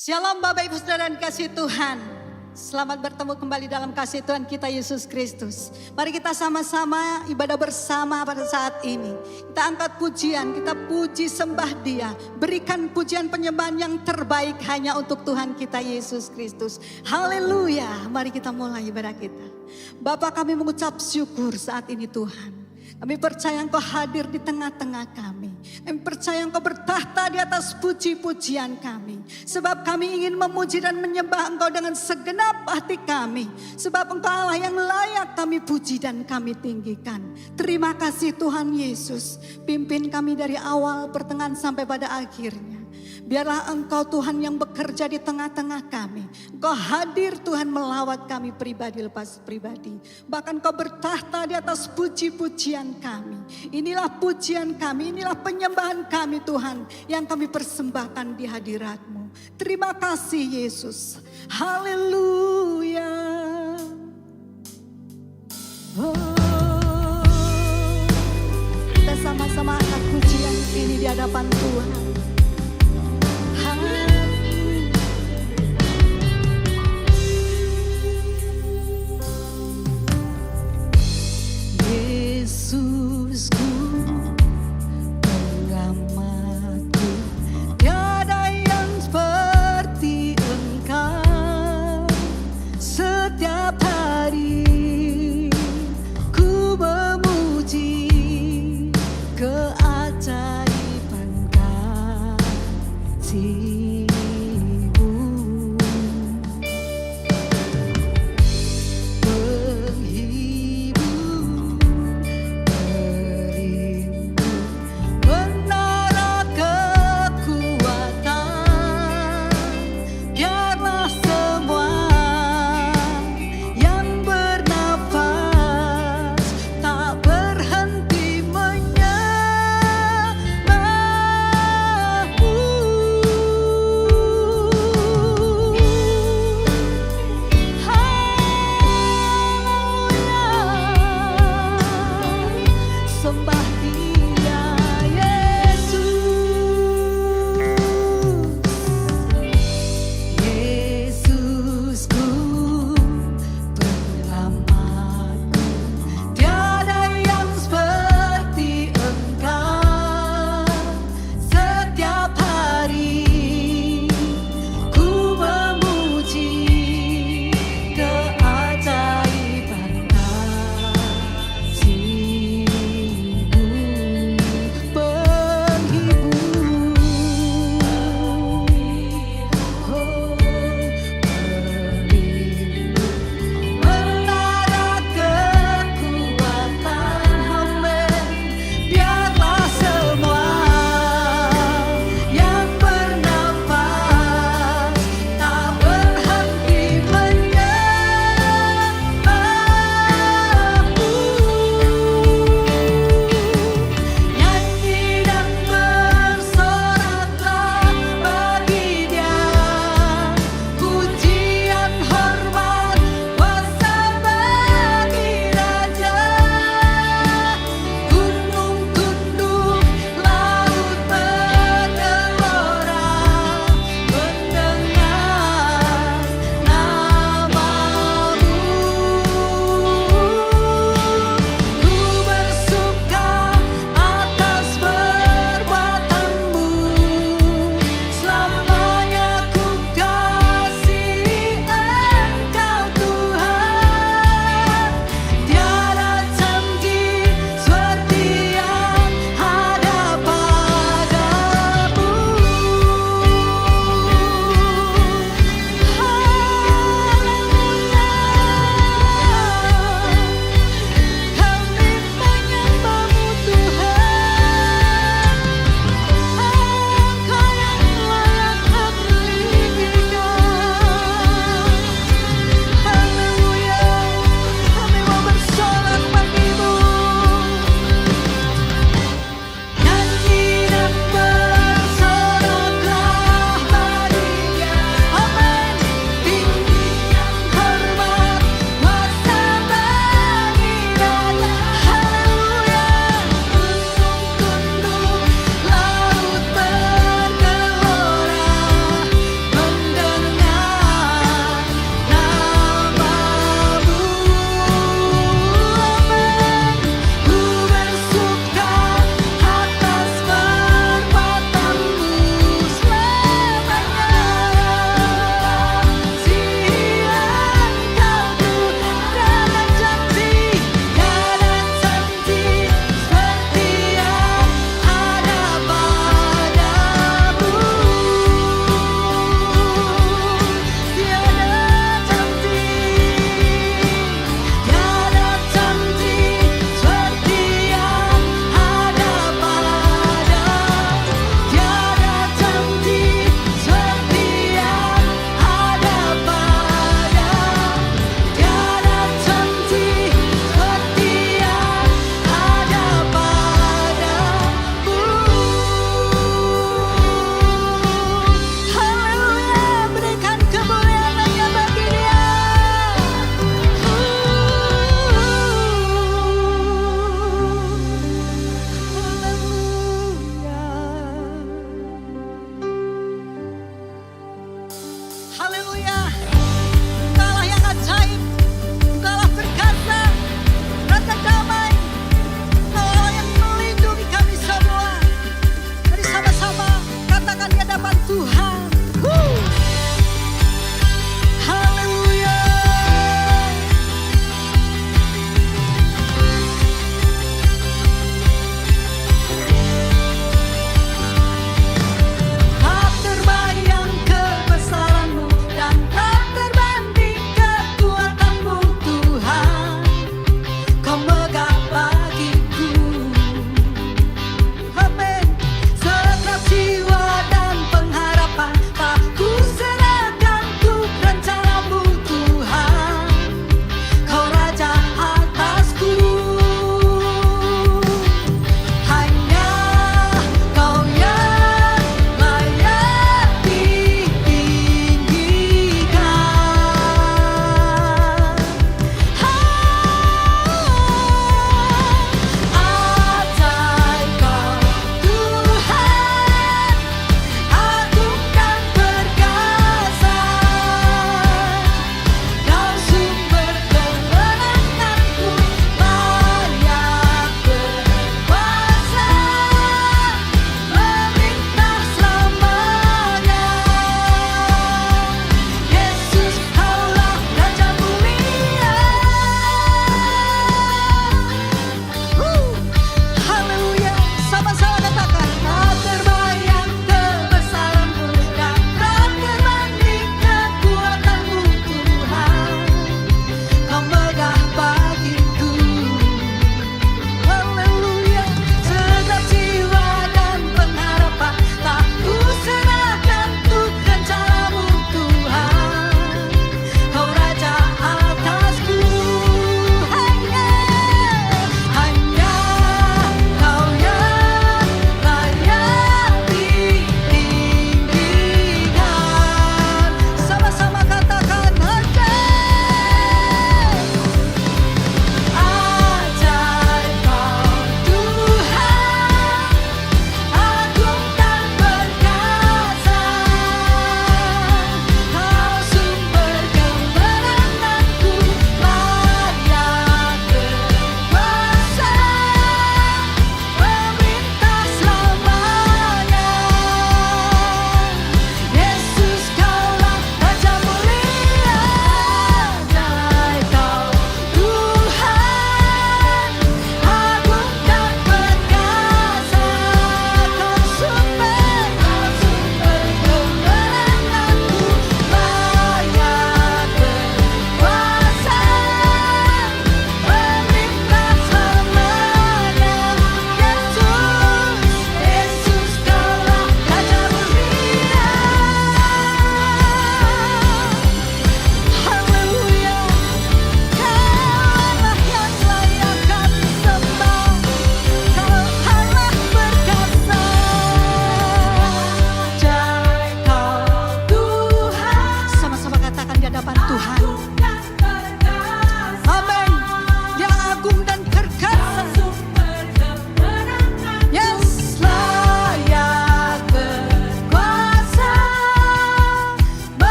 Shalom Bapak Ibu Saudara dan kasih Tuhan. Selamat bertemu kembali dalam kasih Tuhan kita Yesus Kristus. Mari kita sama-sama ibadah bersama pada saat ini. Kita angkat pujian, kita puji sembah Dia. Berikan pujian penyembahan yang terbaik hanya untuk Tuhan kita Yesus Kristus. Haleluya. Mari kita mulai ibadah kita. Bapa, kami mengucap syukur saat ini Tuhan. Kami percaya Engkau hadir di tengah-tengah kami. Kami percaya Engkau bertahta di atas puji-pujian kami. Sebab kami ingin memuji dan menyembah Engkau dengan segenap hati kami. Sebab Engkau Allah yang layak kami puji dan kami tinggikan. Terima kasih Tuhan Yesus. Pimpin kami dari awal, pertengahan sampai pada akhirnya. Biarlah Engkau Tuhan yang bekerja di tengah-tengah kami. Engkau hadir Tuhan melawat kami pribadi lepas pribadi. Bahkan Engkau bertahta di atas puji-pujian kami. Inilah pujian kami, inilah penyembahan kami Tuhan. Yang kami persembahkan di hadirat-Mu. Terima kasih Yesus. Haleluya. Kita sama-sama angkat pujian ini di hadapan Tuhan. Yesusku, pengamatku, tiada yang seperti Engkau. Setiap hari ku memuji keajaiban kasih-Mu.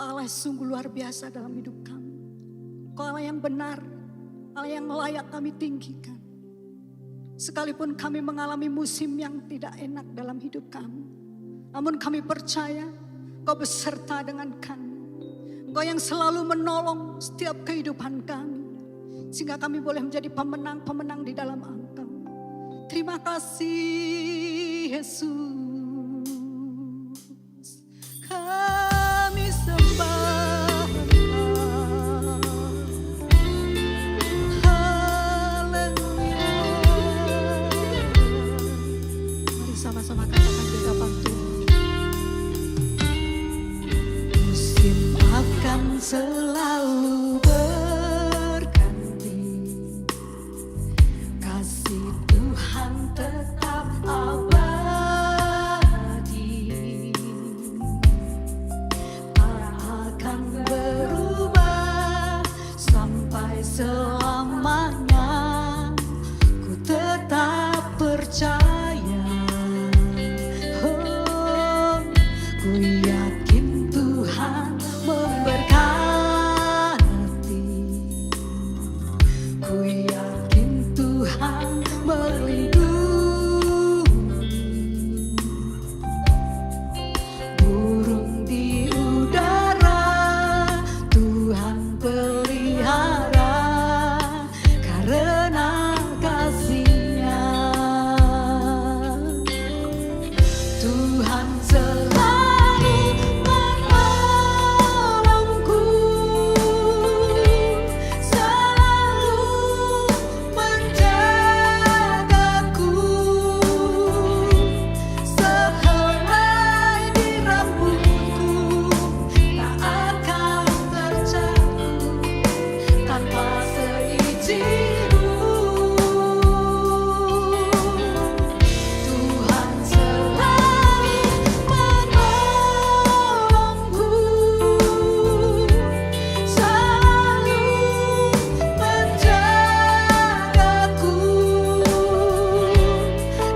Allah sungguh luar biasa dalam hidup kami. Engkau Allah yang benar, Allah yang layak kami tinggikan. Sekalipun kami mengalami musim yang tidak enak dalam hidup kami, namun kami percaya Engkau beserta dengan kami. Engkau yang selalu menolong setiap kehidupan kami, sehingga kami boleh menjadi pemenang-pemenang di dalam Engkau. Terima kasih Yesus. Kami sembah Engkau. Haleluya. Mari sama-sama katakan di hadapan Tuhan. Musim akan selalu berganti, kasih Tuhan tetap abadi, tak akan berubah sampai selamanya. Ku tetap percaya, oh, ku yakin Tuhan memberkati, ku yakin Tuhan melindungi. Burung di udara Tuhan pelihara karena kasih-Nya. Tuhan selalu menolongku, selalu menjagaku, sehelai di rambutku tak akan terjatuh tanpa seizin-Mu. Tuhan selalu menolongku, selalu menjagaku,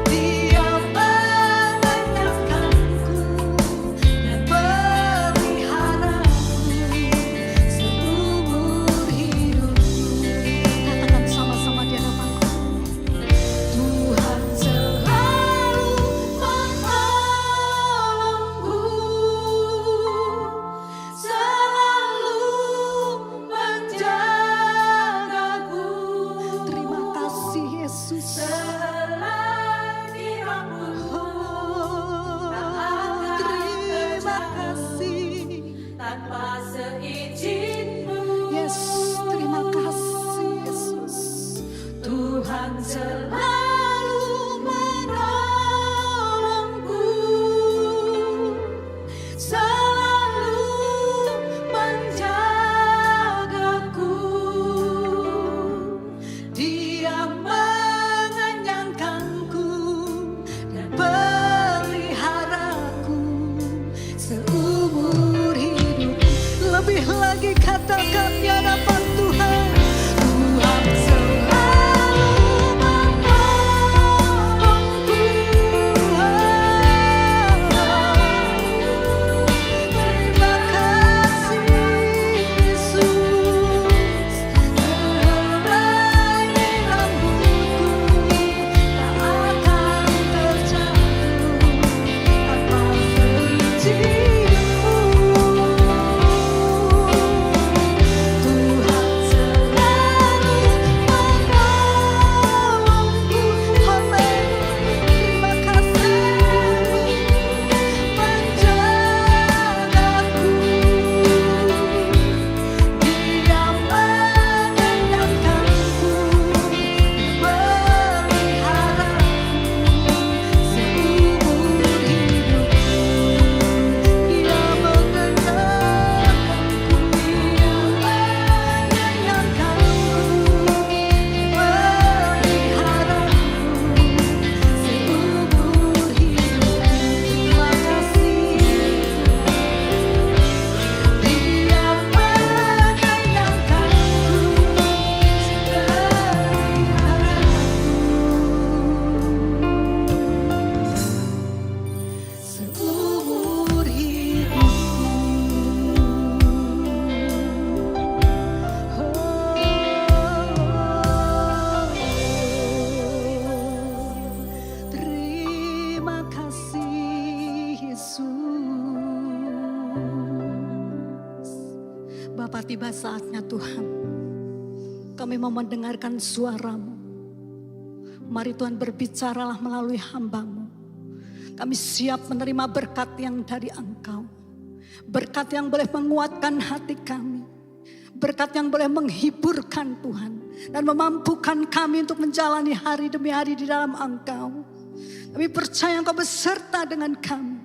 Dia mengenyangkanku dan peliharaku seumur hidupku. Katakan sama-sama di hadapanku. Tuhan selalu menolongku, selalu menjagaku. Terima kasih Yesus. Selai di rambutku tak akan terima kasih tanpa seizin-Mu. Yes, terima kasih Yesus. Tuhan selalu menolongku, selalu menjagaku, Dia mengenyangkanku dan peliharaku seumur hidup. Lebih lagi katakan di hadapan Tuhan. Tuhan selalu menolongku. Terima kasih Yesus. Helai di rambutku tak akan terjatuh tanpa seizin-Mu. Tuhan Bapa, tiba saatnya Tuhan. Kami mau mendengarkan suara-Mu. Mari Tuhan berbicaralah melalui hamba-Mu. Kami siap menerima berkat yang dari Engkau. Berkat yang boleh menguatkan hati kami. Berkat yang boleh menghiburkan Tuhan. Dan memampukan kami untuk menjalani hari demi hari di dalam Engkau. Kami percaya Engkau beserta dengan kami.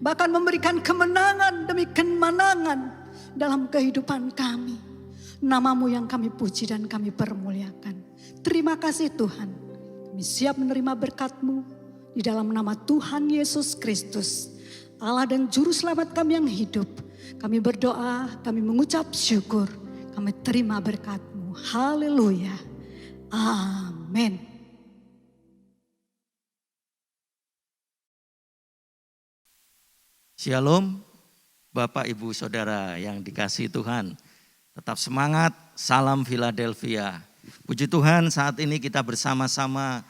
Bahkan memberikan kemenangan demi kemenangan dalam kehidupan kami. Nama-Mu yang kami puji dan kami permuliakan. Terima kasih Tuhan. Kami siap menerima berkat-Mu di dalam nama Tuhan Yesus Kristus. Allah dan Juru Selamat kami yang hidup. Kami berdoa, kami mengucap syukur. Kami terima berkat-Mu. Haleluya. Amin. Shalom, Bapak Ibu Saudara yang dikasihi Tuhan. Tetap semangat, salam Philadelphia. Puji Tuhan, saat ini kita bersama-sama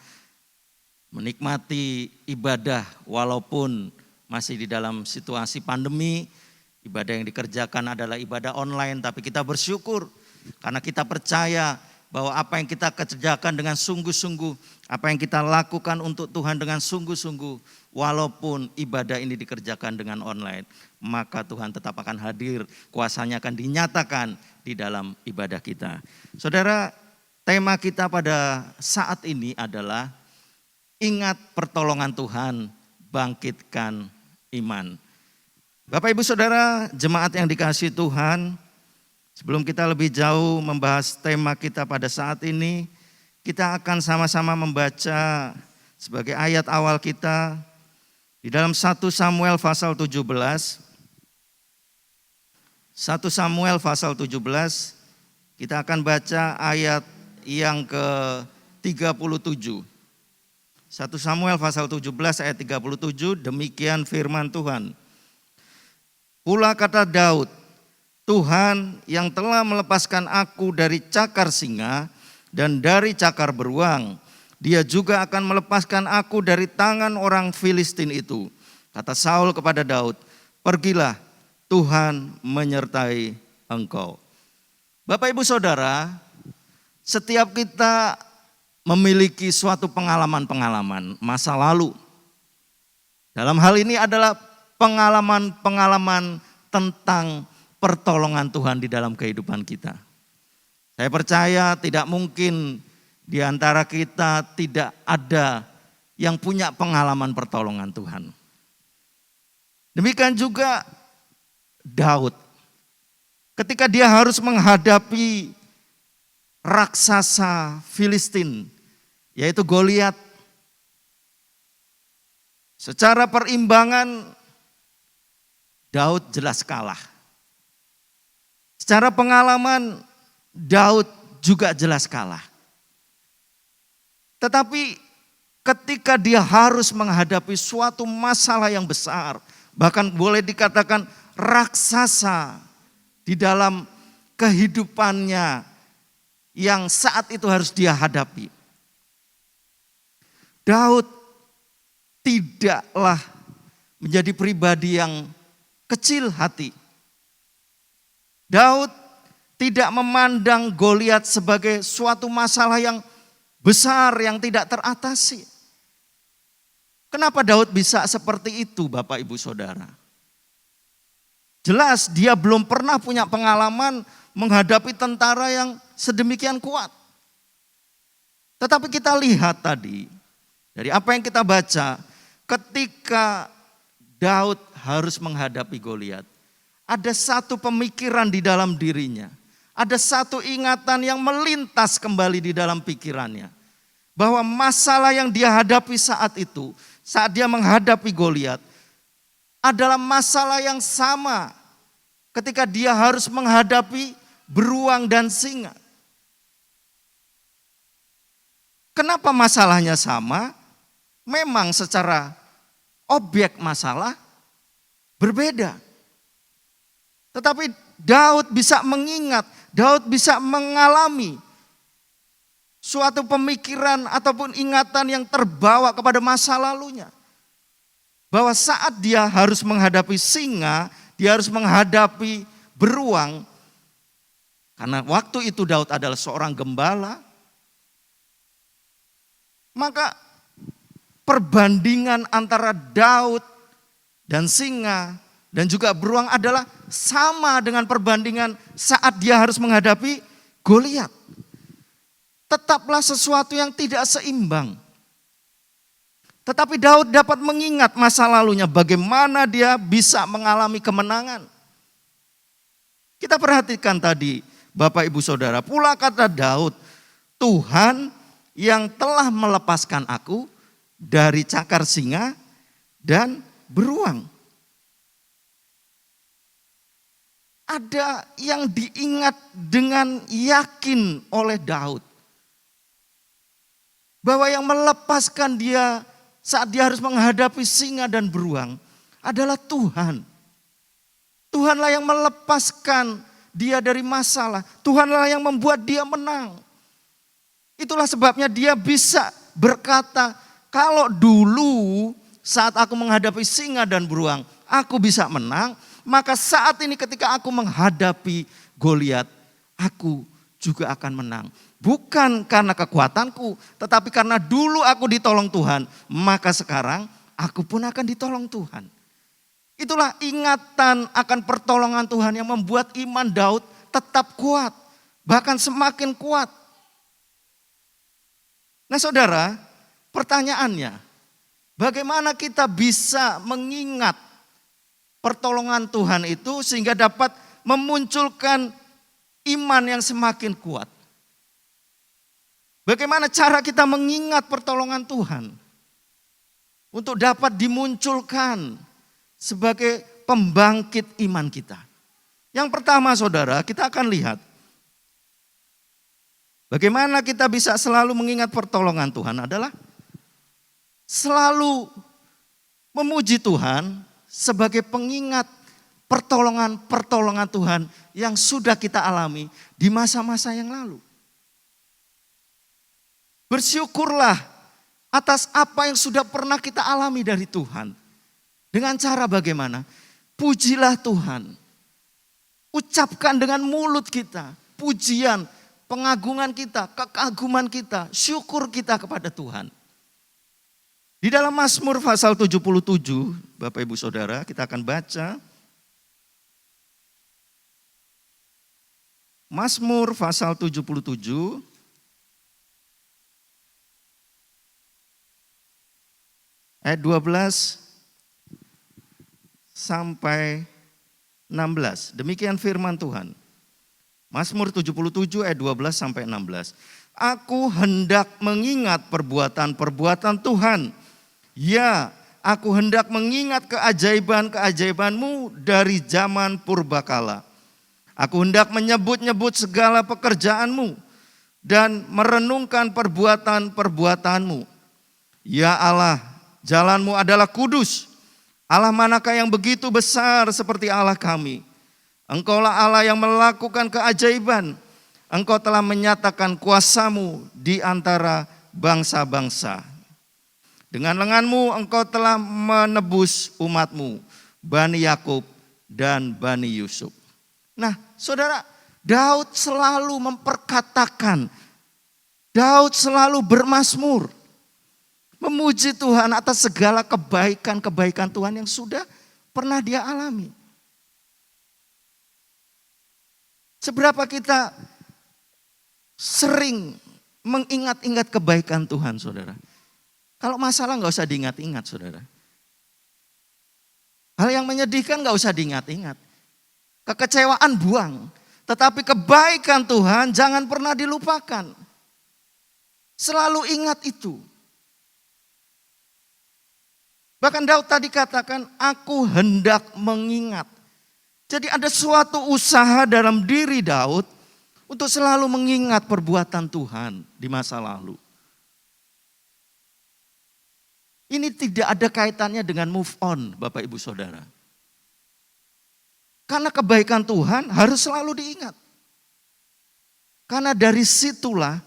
menikmati ibadah walaupun masih di dalam situasi pandemi. Ibadah yang dikerjakan adalah ibadah online, tapi kita bersyukur karena kita percaya bahwa apa yang kita kerjakan dengan sungguh-sungguh, apa yang kita lakukan untuk Tuhan dengan sungguh-sungguh, walaupun ibadah ini dikerjakan dengan online, maka Tuhan tetap akan hadir, kuasanya akan dinyatakan di dalam ibadah kita. Saudara, tema kita pada saat ini adalah ingat pertolongan Tuhan, bangkitkan iman. Bapak Ibu Saudara, jemaat yang dikasihi Tuhan, sebelum kita lebih jauh membahas tema kita pada saat ini, kita akan sama-sama membaca sebagai ayat awal kita di dalam 1 Samuel pasal 17. 1 Samuel pasal 17, kita akan baca ayat yang ke-37. 1 Samuel pasal 17 ayat 37, demikian firman Tuhan. Pula kata Daud, Tuhan yang telah melepaskan aku dari cakar singa dan dari cakar beruang, Dia juga akan melepaskan aku dari tangan orang Filistin itu. Kata Saul kepada Daud, pergilah, Tuhan menyertai engkau. Bapak Ibu Saudara, setiap kita memiliki suatu pengalaman-pengalaman masa lalu. Dalam hal ini adalah pengalaman-pengalaman tentang pertolongan Tuhan di dalam kehidupan kita. Saya percaya tidak mungkin di antara kita tidak ada yang punya pengalaman pertolongan Tuhan. Demikian juga Daud. Ketika dia harus menghadapi raksasa Filistin, yaitu Goliat. Secara perimbangan, Daud jelas kalah. Secara pengalaman, Daud juga jelas kalah. Tetapi ketika dia harus menghadapi suatu masalah yang besar, bahkan boleh dikatakan raksasa di dalam kehidupannya yang saat itu harus dia hadapi. Daud tidaklah menjadi pribadi yang kecil hati. Daud tidak memandang Goliat sebagai suatu masalah yang besar yang tidak teratasi. Kenapa Daud bisa seperti itu, Bapak Ibu Saudara? Jelas dia belum pernah punya pengalaman menghadapi tentara yang sedemikian kuat. Tetapi kita lihat tadi, dari apa yang kita baca, ketika Daud harus menghadapi Goliat, ada satu pemikiran di dalam dirinya. Ada satu ingatan yang melintas kembali di dalam pikirannya. Bahwa masalah yang dia hadapi saat itu, saat dia menghadapi Goliat, adalah masalah yang sama ketika dia harus menghadapi beruang dan singa. Kenapa masalahnya sama? Memang secara objek masalah berbeda. Tetapi Daud bisa mengingat, Daud bisa mengalami suatu pemikiran ataupun ingatan yang terbawa kepada masa lalunya. Bahwa saat dia harus menghadapi singa, dia harus menghadapi beruang, Karena waktu itu Daud adalah seorang gembala. Maka perbandingan antara Daud dan singa dan juga beruang adalah sama dengan perbandingan saat dia harus menghadapi Goliat. Tetaplah sesuatu yang tidak seimbang. Tetapi Daud dapat mengingat masa lalunya, bagaimana dia bisa mengalami kemenangan. Kita perhatikan tadi, Bapak Ibu Saudara, pula kata Daud, Tuhan yang telah melepaskan aku dari cakar singa dan beruang. Ada yang diingat dengan yakin oleh Daud. Bahwa yang melepaskan dia saat dia harus menghadapi singa dan beruang adalah Tuhan. Tuhanlah yang melepaskan dia dari masalah. Tuhanlah yang membuat dia menang. Itulah sebabnya dia bisa berkata, kalau dulu saat aku menghadapi singa dan beruang, aku bisa menang. Maka saat ini ketika aku menghadapi Goliat, aku juga akan menang. Bukan karena kekuatanku, tetapi karena dulu aku ditolong Tuhan, maka sekarang aku pun akan ditolong Tuhan. Itulah ingatan akan pertolongan Tuhan yang membuat iman Daud tetap kuat, bahkan semakin kuat. Nah saudara, pertanyaannya, bagaimana kita bisa mengingat pertolongan Tuhan itu sehingga dapat memunculkan iman yang semakin kuat? Bagaimana cara kita mengingat pertolongan Tuhan untuk dapat dimunculkan sebagai pembangkit iman kita? Yang pertama saudara, kita akan lihat bagaimana kita bisa selalu mengingat pertolongan Tuhan adalah selalu memuji Tuhan sebagai pengingat pertolongan-pertolongan Tuhan yang sudah kita alami di masa-masa yang lalu. Bersyukurlah atas apa yang sudah pernah kita alami dari Tuhan. Dengan cara bagaimana? Pujilah Tuhan. Ucapkan dengan mulut kita pujian, pengagungan kita, kekaguman kita, syukur kita kepada Tuhan. Di dalam Mazmur pasal 77, Bapak Ibu Saudara, kita akan baca. Mazmur pasal 77. Ayat 12 sampai 16. Demikian firman Tuhan. Mazmur 77 ayat 12 sampai 16. Aku hendak mengingat perbuatan-perbuatan Tuhan. Ya, aku hendak mengingat keajaiban-keajaiban-Mu dari zaman purbakala. Aku hendak menyebut-nyebut segala pekerjaan-Mu dan merenungkan perbuatan-perbuatan-Mu. Ya Allah, jalan-Mu adalah kudus. Allah manakah yang begitu besar seperti Allah kami? Engkaulah Allah yang melakukan keajaiban. Engkau telah menyatakan kuasa-Mu di antara bangsa-bangsa. Dengan lengan-Mu engkau telah menebus umat-Mu, Bani Yakub dan Bani Yusuf. Nah saudara, Daud selalu memperkatakan, Daud selalu bermazmur. Memuji Tuhan atas segala kebaikan-kebaikan Tuhan yang sudah pernah dia alami. Seberapa kita sering mengingat-ingat kebaikan Tuhan, saudara. Kalau masalah gak usah diingat-ingat, saudara. Hal yang menyedihkan gak usah diingat-ingat. Kekecewaan buang. Tetapi kebaikan Tuhan jangan pernah dilupakan. Selalu ingat itu. Bahkan Daud tadi katakan, aku hendak mengingat. Jadi ada suatu usaha dalam diri Daud untuk selalu mengingat perbuatan Tuhan di masa lalu. Ini tidak ada kaitannya dengan move on, Bapak Ibu Saudara. Karena kebaikan Tuhan harus selalu diingat. Karena dari situlah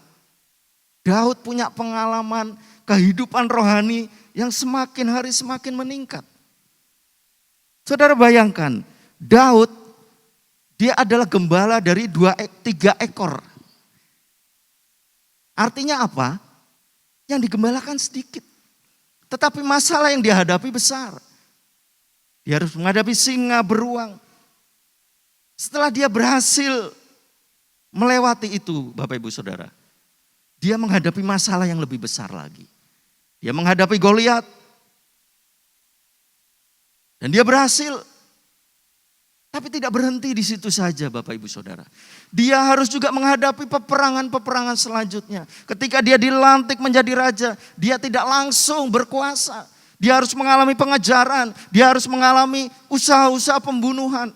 Daud punya pengalaman kehidupan rohani yang semakin hari semakin meningkat. Saudara bayangkan, Daud Dia adalah gembala dari 3 ekor. Artinya apa? Yang digembalakan sedikit. Tetapi masalah yang dia hadapi besar. Dia harus menghadapi singa beruang. Setelah dia berhasil melewati itu, Bapak Ibu Saudara, dia menghadapi masalah yang lebih besar lagi. Dia menghadapi Goliat. Dan dia berhasil. Tapi tidak berhenti di situ saja Bapak Ibu Saudara. Dia harus juga menghadapi peperangan-peperangan selanjutnya. Ketika dia dilantik menjadi raja, dia tidak langsung berkuasa. Dia harus mengalami pengejaran, dia harus mengalami usaha-usaha pembunuhan.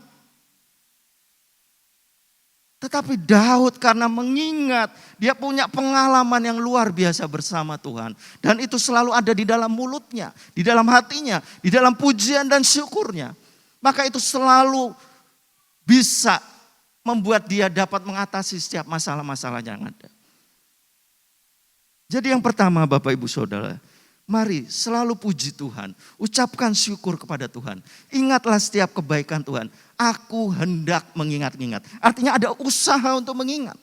Tetapi Daud karena mengingat dia punya pengalaman yang luar biasa bersama Tuhan. Dan itu selalu ada di dalam mulutnya, di dalam hatinya, di dalam pujian dan syukurnya. Maka itu selalu bisa membuat dia dapat mengatasi setiap masalah-masalah yang ada. Jadi yang pertama Bapak Ibu Saudara, mari selalu puji Tuhan. Ucapkan syukur kepada Tuhan. Ingatlah setiap kebaikan Tuhan. Aku hendak mengingat-ingat. Artinya ada usaha untuk mengingat.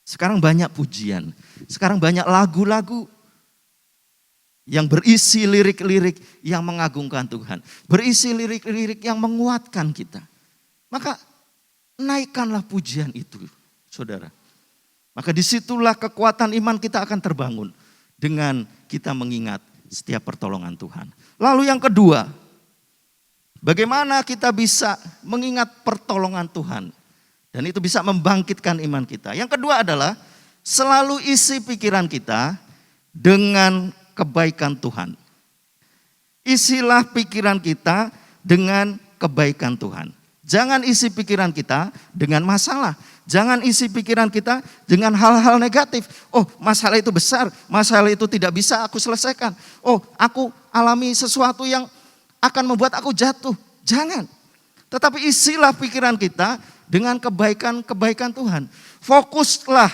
Sekarang banyak pujian. Sekarang banyak lagu-lagu yang berisi lirik-lirik yang mengagungkan Tuhan. Berisi lirik-lirik yang menguatkan kita. Maka naikkanlah pujian itu, saudara. Maka disitulah kekuatan iman kita akan terbangun. Dengan kita mengingat setiap pertolongan Tuhan. Lalu yang kedua, bagaimana kita bisa mengingat pertolongan Tuhan. Dan itu bisa membangkitkan iman kita. Yang kedua adalah selalu isi pikiran kita dengan kebaikan Tuhan. Isilah pikiran kita dengan kebaikan Tuhan. Jangan isi pikiran kita dengan masalah. Jangan isi pikiran kita dengan hal-hal negatif. Oh, masalah itu besar, masalah itu tidak bisa aku selesaikan. Oh, aku alami sesuatu yang akan membuat aku jatuh. Jangan. Tetapi isilah pikiran kita dengan kebaikan-kebaikan Tuhan. Fokuslah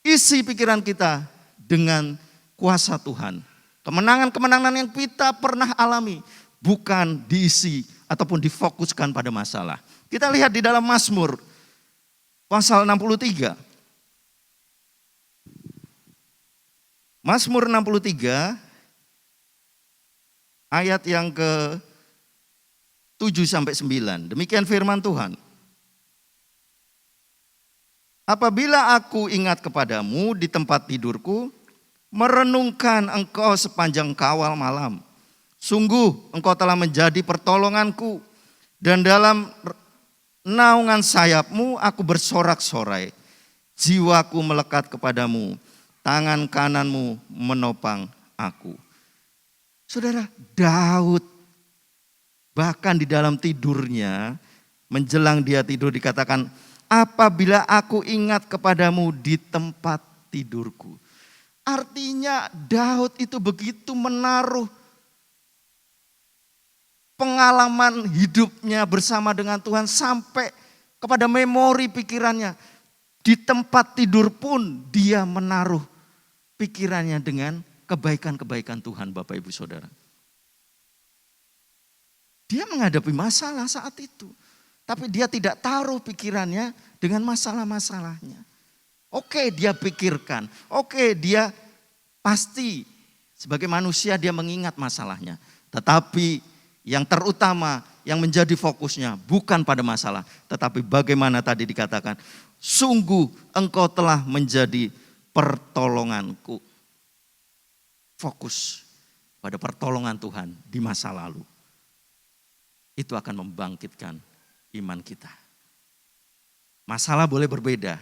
isi pikiran kita dengan kuasa Tuhan. Kemenangan-kemenangan yang kita pernah alami bukan diisi ataupun difokuskan pada masalah. Kita lihat di dalam Mazmur pasal 63. Mazmur 63 ayat yang ke 7 sampai 9. Demikian firman Tuhan. Apabila aku ingat kepadamu di tempat tidurku, merenungkan engkau sepanjang kawal malam. Sungguh engkau telah menjadi pertolonganku. Dan dalam naungan sayapmu aku bersorak-sorai. Jiwaku melekat kepadamu. Tangan kananmu menopang aku. Saudara, Daud bahkan di dalam tidurnya, menjelang dia tidur dikatakan, apabila aku ingat kepadamu di tempat tidurku. Artinya Daud itu begitu menaruh pengalaman hidupnya bersama dengan Tuhan sampai kepada memori pikirannya. Di tempat tidur pun dia menaruh pikirannya dengan kebaikan-kebaikan Tuhan, Bapak Ibu Saudara. Dia menghadapi masalah saat itu. Tapi dia tidak taruh pikirannya dengan masalah-masalahnya. Oke, dia pikirkan. Oke, dia pasti sebagai manusia dia mengingat masalahnya. Tetapi yang terutama yang menjadi fokusnya bukan pada masalah. Tetapi bagaimana tadi dikatakan, sungguh engkau telah menjadi pertolonganku. Fokus pada pertolongan Tuhan di masa lalu. Itu akan membangkitkan iman kita. Masalah boleh berbeda.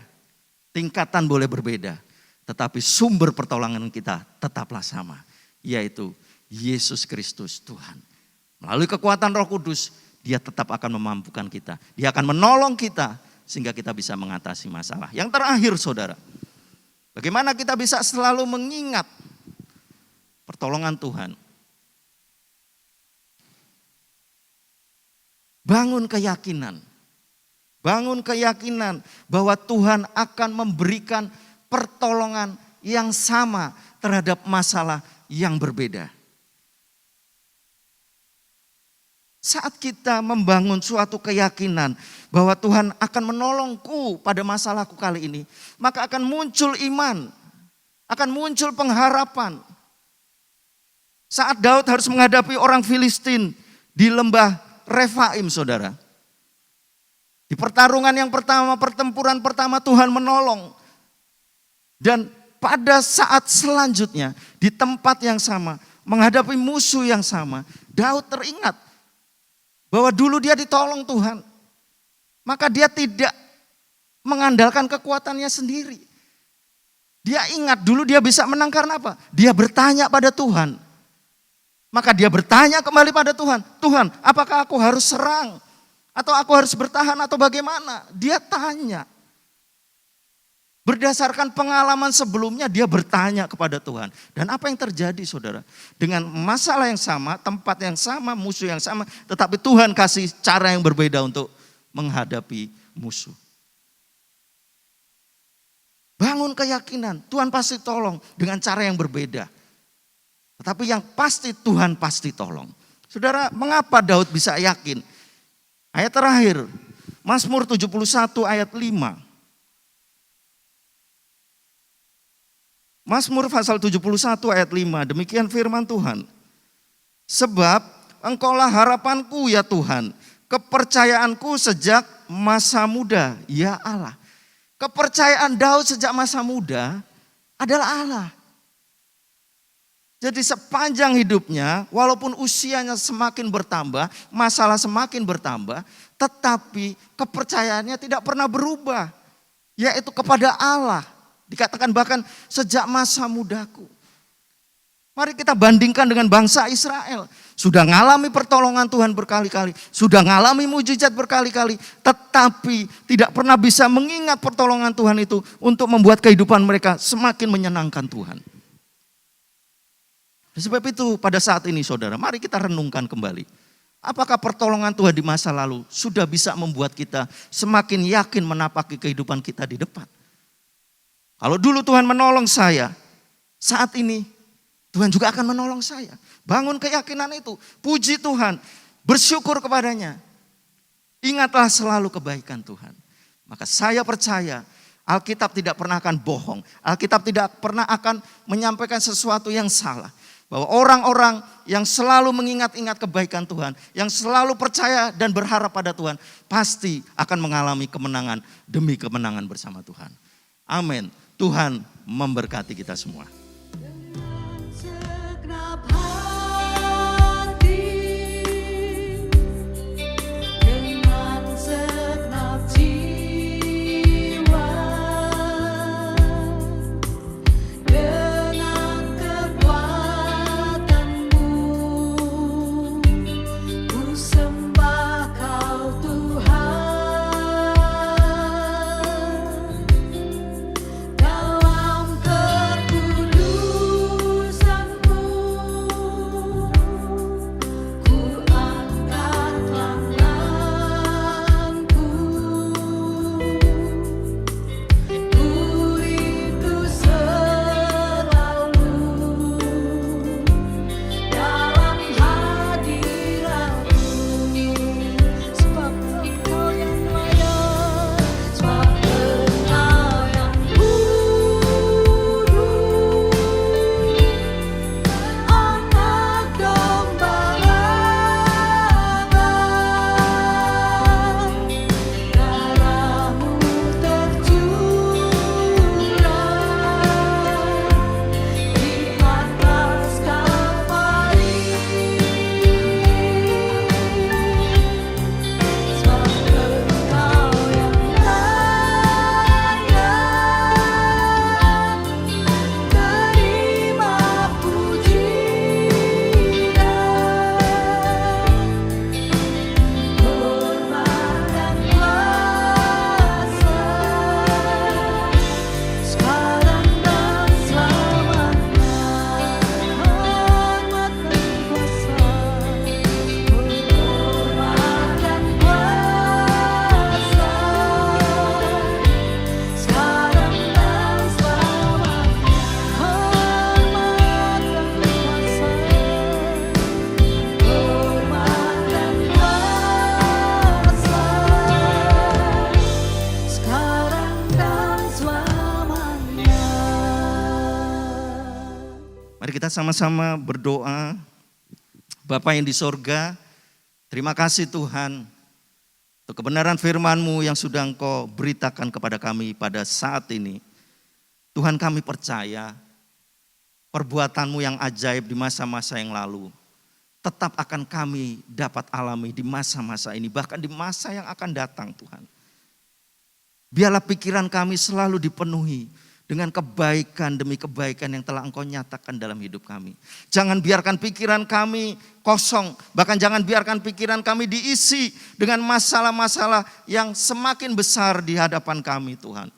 Tingkatan boleh berbeda, tetapi sumber pertolongan kita tetaplah sama, yaitu Yesus Kristus Tuhan. Melalui kekuatan Roh Kudus, dia tetap akan memampukan kita. Dia akan menolong kita sehingga kita bisa mengatasi masalah. Yang terakhir saudara, bagaimana kita bisa selalu mengingat pertolongan Tuhan. Bangun keyakinan. Bangun keyakinan bahwa Tuhan akan memberikan pertolongan yang sama terhadap masalah yang berbeda. Saat kita membangun suatu keyakinan bahwa Tuhan akan menolongku pada masalahku kali ini, maka akan muncul iman, akan muncul pengharapan. Saat Daud harus menghadapi orang Filistin di lembah Refaim, saudara. Di pertarungan yang pertama, pertempuran pertama Tuhan menolong. Dan pada saat selanjutnya di tempat yang sama, menghadapi musuh yang sama, Daud teringat bahwa dulu dia ditolong Tuhan. Maka dia tidak mengandalkan kekuatannya sendiri. Dia ingat dulu dia bisa menang karena apa? Dia bertanya pada Tuhan. Maka dia bertanya kembali pada Tuhan. Tuhan, apakah aku harus serang? Atau aku harus bertahan atau bagaimana? Dia tanya. Berdasarkan pengalaman sebelumnya dia bertanya kepada Tuhan. Dan apa yang terjadi saudara? Dengan masalah yang sama, tempat yang sama, musuh yang sama. Tetapi Tuhan kasih cara yang berbeda untuk menghadapi musuh. Bangun keyakinan, Tuhan pasti tolong dengan cara yang berbeda. Tetapi yang pasti Tuhan pasti tolong. Saudara, mengapa Daud bisa yakin? Ayat terakhir, Mazmur 71 ayat 5. Mazmur pasal 71 ayat 5, demikian firman Tuhan. Sebab engkaulah harapanku ya Tuhan, kepercayaanku sejak masa muda, ya Allah. Kepercayaan Daud sejak masa muda adalah Allah. Jadi sepanjang hidupnya, walaupun usianya semakin bertambah, masalah semakin bertambah, tetapi kepercayaannya tidak pernah berubah, yaitu kepada Allah. Dikatakan bahkan sejak masa mudaku. Mari kita bandingkan dengan bangsa Israel. Sudah ngalami pertolongan Tuhan berkali-kali. Sudah ngalami mujizat berkali-kali. Tetapi tidak pernah bisa mengingat pertolongan Tuhan itu untuk membuat kehidupan mereka semakin menyenangkan Tuhan. Sebab itu pada saat ini saudara, mari kita renungkan kembali. Apakah pertolongan Tuhan di masa lalu sudah bisa membuat kita semakin yakin menapaki kehidupan kita di depan? Kalau dulu Tuhan menolong saya, saat ini Tuhan juga akan menolong saya. Bangun keyakinan itu, puji Tuhan, bersyukur kepadanya. Ingatlah selalu kebaikan Tuhan. Maka saya percaya Alkitab tidak pernah akan bohong. Alkitab tidak pernah akan menyampaikan sesuatu yang salah. Bahwa orang-orang yang selalu mengingat-ingat kebaikan Tuhan, yang selalu percaya dan berharap pada Tuhan, pasti akan mengalami kemenangan demi kemenangan bersama Tuhan. Amin. Tuhan memberkati kita semua. Dengan segenap hati, dengan segenap jiwa, dengan kekuatanmu, ku sembah Kau Tuhan. Dalam kekudusan kita sama-sama berdoa. Bapa yang di sorga, terima kasih Tuhan untuk kebenaran firman-Mu yang sudah Engkau beritakan kepada kami pada saat ini. Tuhan, kami percaya perbuatan-Mu yang ajaib di masa-masa yang lalu tetap akan kami dapat alami di masa-masa ini, bahkan di masa yang akan datang Tuhan. Biarlah pikiran kami selalu dipenuhi dengan kebaikan demi kebaikan yang telah Engkau nyatakan dalam hidup kami. Jangan biarkan pikiran kami kosong, bahkan jangan biarkan pikiran kami diisi dengan masalah-masalah yang semakin besar di hadapan kami Tuhan.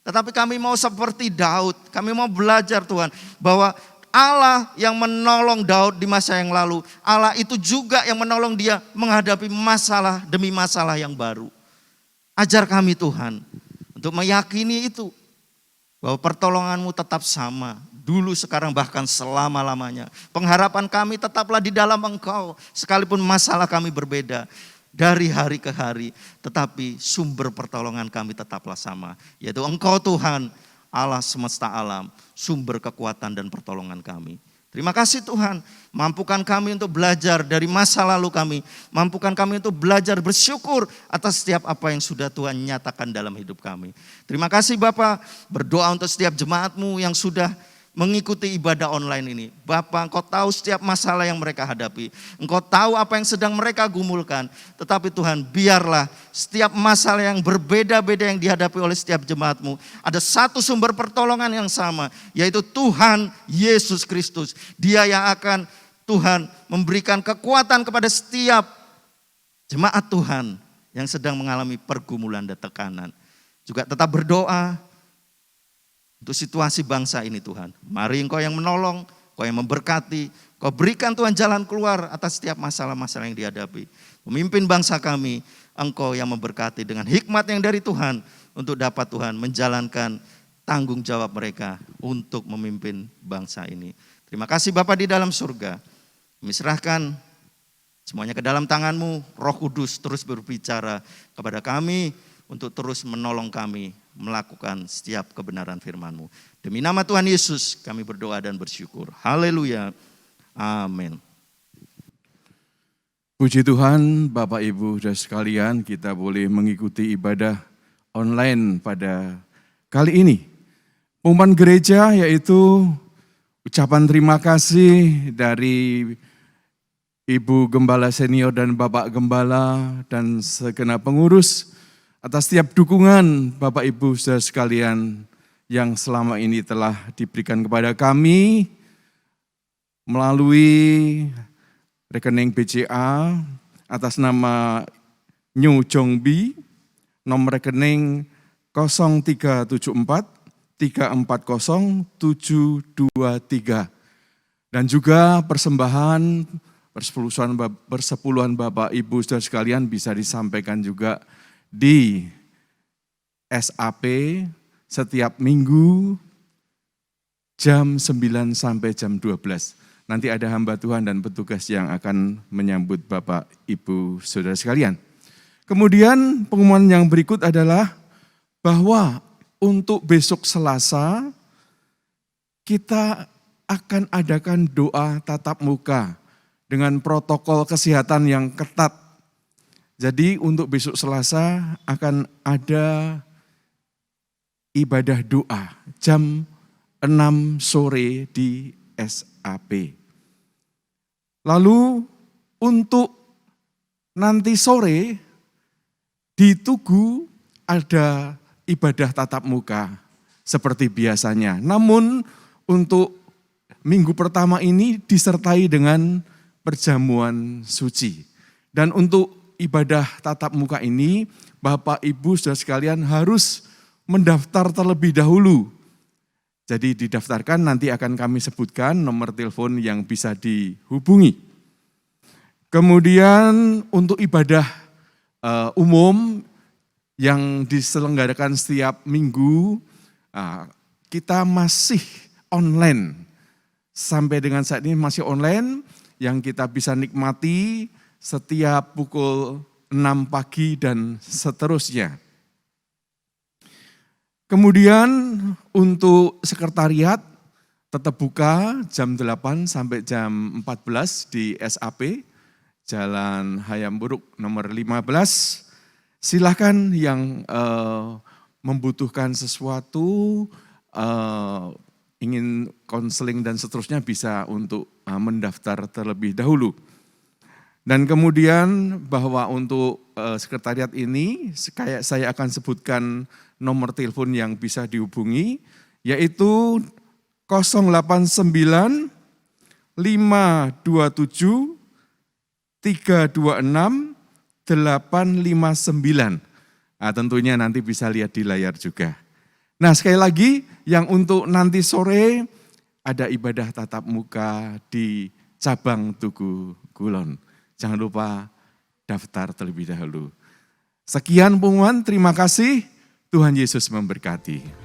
Tetapi kami mau seperti Daud, kami mau belajar Tuhan bahwa Allah yang menolong Daud di masa yang lalu, Allah itu juga yang menolong dia menghadapi masalah demi masalah yang baru. Ajar kami Tuhan untuk meyakini itu, bahwa pertolongan-Mu tetap sama, dulu, sekarang, bahkan selama-lamanya. Pengharapan kami tetaplah di dalam Engkau, sekalipun masalah kami berbeda dari hari ke hari, tetapi sumber pertolongan kami tetaplah sama, yaitu Engkau Tuhan, Allah semesta alam, sumber kekuatan dan pertolongan kami. Terima kasih Tuhan, mampukan kami untuk belajar dari masa lalu kami, mampukan kami untuk belajar bersyukur atas setiap apa yang sudah Tuhan nyatakan dalam hidup kami. Terima kasih Bapa, berdoa untuk setiap jemaat-Mu yang sudah mengikuti ibadah online ini. Bapa, Engkau tahu setiap masalah yang mereka hadapi, Engkau tahu apa yang sedang mereka gumulkan. Tetapi Tuhan, biarlah setiap masalah yang berbeda-beda yang dihadapi oleh setiap jemaat-Mu, ada satu sumber pertolongan yang sama, yaitu Tuhan Yesus Kristus. Dia yang akan Tuhan memberikan kekuatan kepada setiap jemaat Tuhan yang sedang mengalami pergumulan dan tekanan. Juga tetap berdoa untuk situasi bangsa ini Tuhan. Mari Engkau yang menolong, Engkau yang memberkati, Engkau berikan Tuhan jalan keluar atas setiap masalah-masalah yang dihadapi. Memimpin bangsa kami, Engkau yang memberkati dengan hikmat yang dari Tuhan untuk dapat Tuhan menjalankan tanggung jawab mereka untuk memimpin bangsa ini. Terima kasih Bapa di dalam surga. Kami serahkan semuanya ke dalam tangan-Mu. Roh Kudus terus berbicara kepada kami untuk terus menolong kami melakukan setiap kebenaran firman-Mu. Demi nama Tuhan Yesus kami berdoa dan bersyukur. Haleluya. Amin. Puji Tuhan, Bapak Ibu dan sekalian, kita boleh mengikuti ibadah online pada kali ini. Pengumuman gereja yaitu ucapan terima kasih dari Ibu Gembala Senior dan Bapak Gembala dan segenap pengurus atas setiap dukungan Bapak Ibu saudara sekalian yang selama ini telah diberikan kepada kami melalui rekening BCA atas nama New Jongbi, nomor rekening 0374 340 723. Dan juga persembahan persepuluhan Bapak Ibu saudara sekalian bisa disampaikan juga di SAP setiap minggu jam 9 sampai jam 12. Nanti ada hamba Tuhan dan petugas yang akan menyambut Bapak Ibu saudara sekalian. Kemudian pengumuman yang berikut adalah bahwa untuk besok Selasa kita akan adakan doa tatap muka dengan protokol kesehatan yang ketat. Jadi untuk besok Selasa akan ada ibadah doa jam 6 sore di SAP. Lalu untuk nanti sore di Tugu ada ibadah tatap muka seperti biasanya. Namun untuk minggu pertama ini disertai dengan perjamuan suci. Dan untuk ibadah tatap muka ini, Bapak Ibu saudara sekalian harus mendaftar terlebih dahulu. Jadi didaftarkan, nanti akan kami sebutkan nomor telepon yang bisa dihubungi. Kemudian untuk ibadah umum yang diselenggarakan setiap minggu, kita masih online. Sampai dengan saat ini masih online, yang kita bisa nikmati setiap pukul 6 pagi dan seterusnya. Kemudian untuk sekretariat, tetap buka jam 8 sampai jam 14 di SAP, Jalan Hayam Buruk nomor 15. Silahkan yang membutuhkan sesuatu, ingin konseling dan seterusnya bisa untuk mendaftar terlebih dahulu. Dan kemudian bahwa untuk sekretariat ini, saya akan sebutkan nomor telepon yang bisa dihubungi, yaitu 089 527 326 859. Nah, tentunya nanti bisa lihat di layar juga. Nah, sekali lagi yang untuk nanti sore ada ibadah tatap muka di cabang Tugu Kulon. Jangan lupa daftar terlebih dahulu. Sekian pengumuman, terima kasih. Tuhan Yesus memberkati.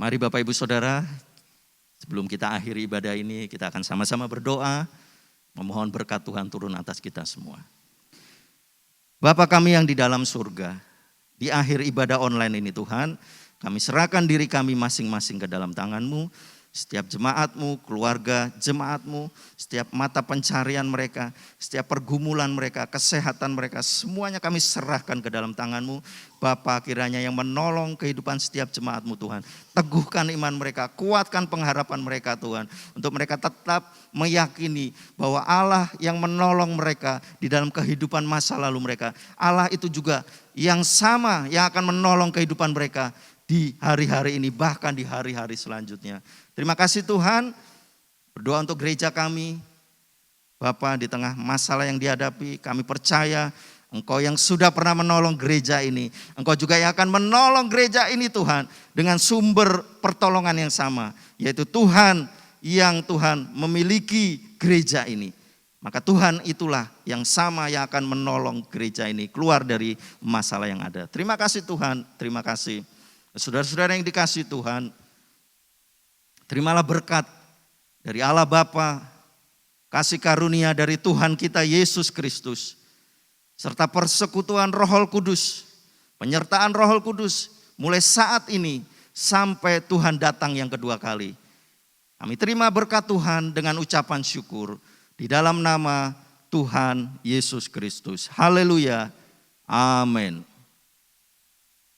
Mari Bapak Ibu Saudara, sebelum kita akhiri ibadah ini, kita akan sama-sama berdoa, memohon berkat Tuhan turun atas kita semua. Bapa kami yang di dalam surga, di akhir ibadah online ini Tuhan, kami serahkan diri kami masing-masing ke dalam tangan-Mu, setiap jemaat-Mu, keluarga jemaat-Mu, setiap mata pencarian mereka, setiap pergumulan mereka, kesehatan mereka, semuanya kami serahkan ke dalam tangan-Mu. Bapa, kiranya yang menolong kehidupan setiap jemaat-Mu Tuhan. Teguhkan iman mereka, kuatkan pengharapan mereka Tuhan. Untuk mereka tetap meyakini bahwa Allah yang menolong mereka di dalam kehidupan masa lalu mereka. Allah itu juga yang sama yang akan menolong kehidupan mereka di hari-hari ini, bahkan di hari-hari selanjutnya. Terima kasih Tuhan, berdoa untuk gereja kami. Bapa, di tengah masalah yang dihadapi, kami percaya Engkau yang sudah pernah menolong gereja ini, Engkau juga yang akan menolong gereja ini Tuhan, dengan sumber pertolongan yang sama, yaitu Tuhan yang Tuhan memiliki gereja ini. Maka Tuhan itulah yang sama yang akan menolong gereja ini keluar dari masalah yang ada. Terima kasih Tuhan, terima kasih. Saudara-saudara yang dikasihi Tuhan, terimalah berkat dari Allah Bapa, kasih karunia dari Tuhan kita Yesus Kristus, serta persekutuan Roh Kudus, penyertaan Roh Kudus mulai saat ini sampai Tuhan datang yang kedua kali. Kami terima berkat Tuhan dengan ucapan syukur di dalam nama Tuhan Yesus Kristus. Haleluya. Amin.